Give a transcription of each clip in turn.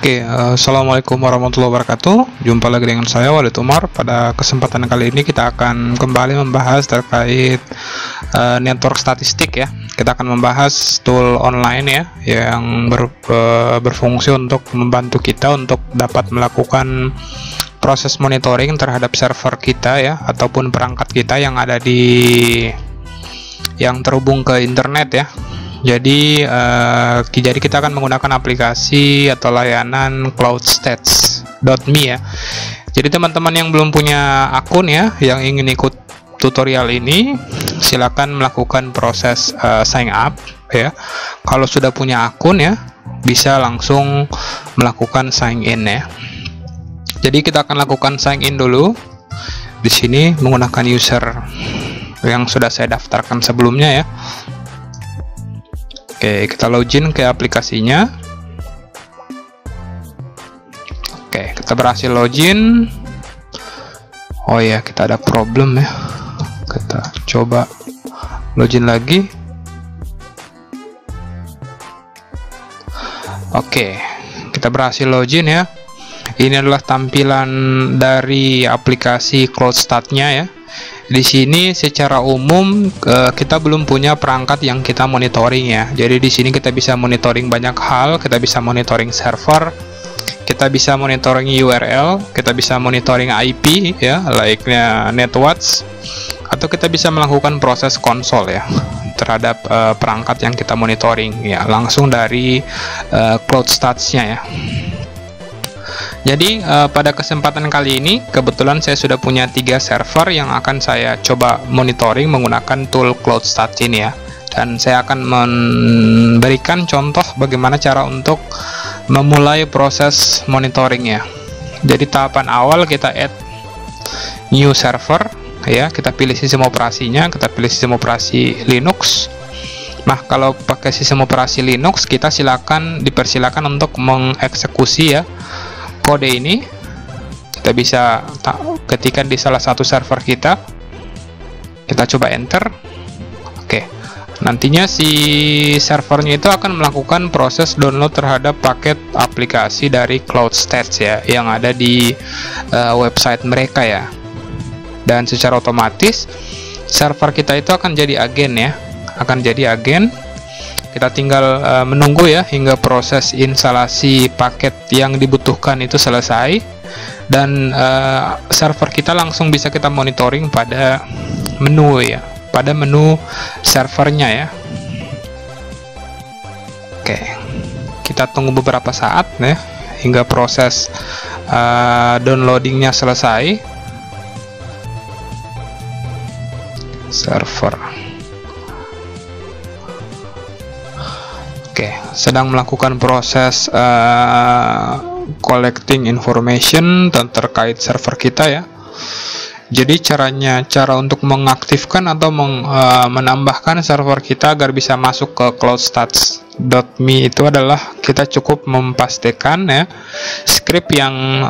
Assalamualaikum warahmatullahi wabarakatuh. Jumpa lagi dengan saya Walid Umar. Pada kesempatan kali ini kita akan kembali membahas terkait network statistik ya. Kita akan membahas tool online ya yang berfungsi untuk membantu kita untuk dapat melakukan proses monitoring terhadap server kita ya, ataupun perangkat kita yang ada yang terhubung ke internet ya. Jadi kita akan menggunakan aplikasi atau layanan cloudstats.me ya. Jadi teman-teman yang belum punya akun ya, yang ingin ikut tutorial ini, silakan melakukan proses sign up ya. Kalau sudah punya akun ya, bisa langsung melakukan sign in ya. Jadi kita akan lakukan sign in dulu. Di sini menggunakan user yang sudah saya daftarkan sebelumnya ya. Kita login ke aplikasinya. Kita berhasil login. Oh ya, kita ada problem ya. Kita coba login lagi. Kita berhasil login ya. Ini adalah tampilan dari aplikasi CloudStats-nya ya. Di sini secara umum kita belum punya perangkat yang kita monitoring ya. Jadi di sini kita bisa monitoring banyak hal. Kita bisa monitoring server, kita bisa monitoring URL, kita bisa monitoring IP ya, layaknya NetWatch, atau kita bisa melakukan proses konsol ya terhadap perangkat yang kita monitoring ya, langsung dari CloudStats-nya ya. Jadi pada kesempatan kali ini kebetulan saya sudah punya 3 server yang akan saya coba monitoring menggunakan tool CloudStats ini ya. Dan saya akan memberikan contoh bagaimana cara untuk memulai proses monitoring ya. Jadi tahapan awal kita add new server ya, kita pilih sistem operasinya, kita pilih sistem operasi Linux. Nah, kalau pakai sistem operasi Linux kita dipersilakan untuk mengeksekusi ya kode ini. Kita bisa ketikkan di salah satu server kita coba enter. Nantinya si servernya itu akan melakukan proses download terhadap paket aplikasi dari CloudStats ya, yang ada di website mereka ya. Dan secara otomatis server kita itu akan jadi agen ya, kita tinggal menunggu ya hingga proses instalasi paket yang dibutuhkan itu selesai, dan server kita langsung bisa kita monitoring pada menu ya, pada menu servernya ya. Kita tunggu beberapa saat ya hingga proses downloadingnya selesai. Server sedang melakukan proses collecting information terkait server kita ya. Jadi cara untuk mengaktifkan atau menambahkan server kita agar bisa masuk ke cloudstats.me itu adalah kita cukup memastikan ya script yang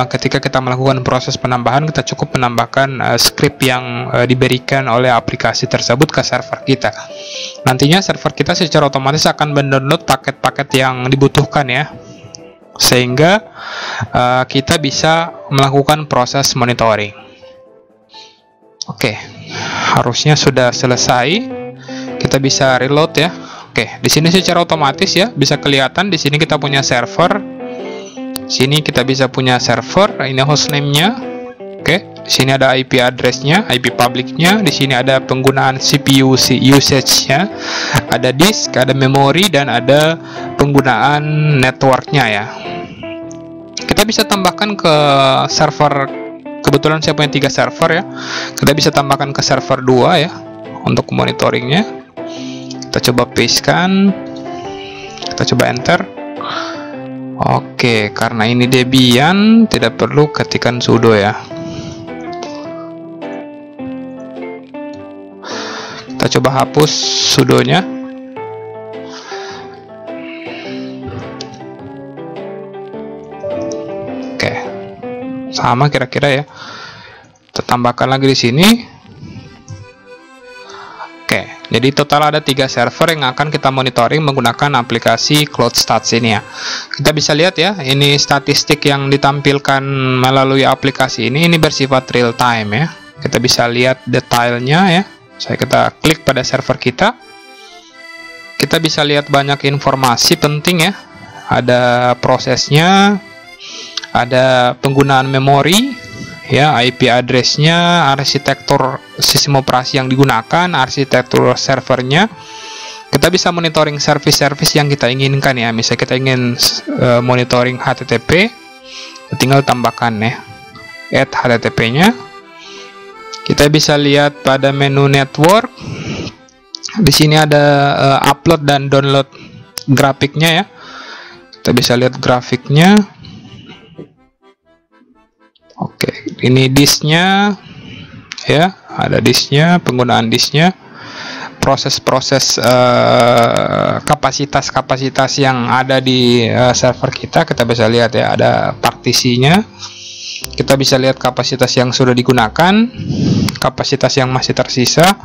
ketika kita melakukan proses penambahan, kita cukup menambahkan script yang diberikan oleh aplikasi tersebut ke server kita. Nantinya server kita secara otomatis akan mendownload paket-paket yang dibutuhkan ya, sehingga kita bisa melakukan proses monitoring. Harusnya sudah selesai. Kita bisa reload ya. Di sini secara otomatis ya bisa kelihatan di sini kita punya server. Sini kita bisa punya server, ini hostname-nya. Di sini ada IP address-nya, IP public-nya. Di sini ada penggunaan CPU usage-nya, ada disk, ada memori, dan ada penggunaan network-nya ya. Kita bisa tambahkan ke server. Kebetulan saya punya 3 server ya. Kita bisa tambahkan ke server 2 ya untuk monitoringnya. Kita coba pastekan, kita coba enter. Karena ini Debian tidak perlu ketikkan sudo ya. Kita coba hapus sudonya. Sama kira-kira ya. Kita tambahkan lagi di sini. jadi total ada 3 server yang akan kita monitoring menggunakan aplikasi CloudStats ini ya. Kita bisa lihat ya, ini statistik yang ditampilkan melalui aplikasi ini bersifat real time ya. Kita bisa lihat detailnya ya. Kita klik pada server kita. Kita bisa lihat banyak informasi penting ya. Ada prosesnya, ada penggunaan memori ya, IP address-nya, arsitektur sistem operasi yang digunakan, arsitektur servernya. Kita bisa monitoring service-service yang kita inginkan ya. Misalnya kita ingin monitoring HTTP, tinggal tambahkan ya, add HTTP-nya. Kita bisa lihat pada menu network. Di sini ada upload dan download grafiknya ya. Kita bisa lihat grafiknya. Oke, ini disknya ya, ada disknya, penggunaan disknya, proses-proses kapasitas yang ada di server kita bisa lihat ya, ada partisinya. Kita bisa lihat kapasitas yang sudah digunakan, kapasitas yang masih tersisa.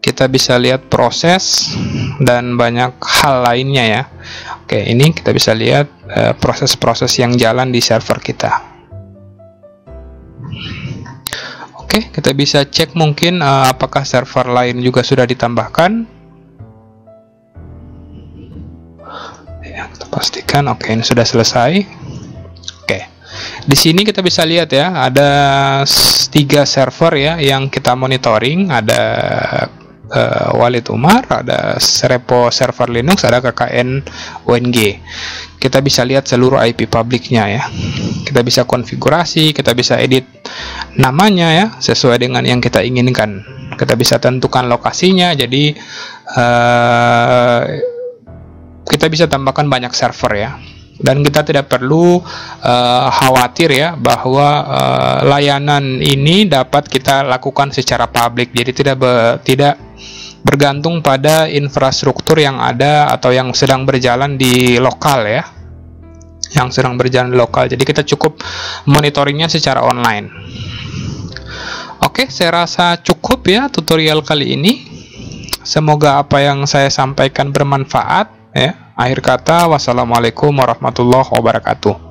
Kita bisa lihat proses dan banyak hal lainnya ya. Oke, ini kita bisa lihat proses-proses yang jalan di server kita. Oke, kita bisa cek mungkin apakah server lain juga sudah ditambahkan. Ya, kita pastikan. Oke, ini sudah selesai. Oke, di sini kita bisa lihat ya, ada 3 server ya yang kita monitoring. Ada Walid Umar, ada repo server Linux, ada KKN ONG. Kita bisa lihat seluruh IP publiknya ya. Kita bisa konfigurasi, kita bisa edit namanya ya sesuai dengan yang kita inginkan. Kita bisa tentukan lokasinya. Jadi kita bisa tambahkan banyak server ya. Dan kita tidak perlu khawatir ya bahwa layanan ini dapat kita lakukan secara publik. Jadi tidak bergantung pada infrastruktur yang ada atau yang sedang berjalan di lokal ya. Yang sedang berjalan di lokal. Jadi kita cukup monitoringnya secara online. Oke, saya rasa cukup ya tutorial kali ini. Semoga apa yang saya sampaikan bermanfaat ya. Akhir kata, wassalamualaikum warahmatullahi wabarakatuh.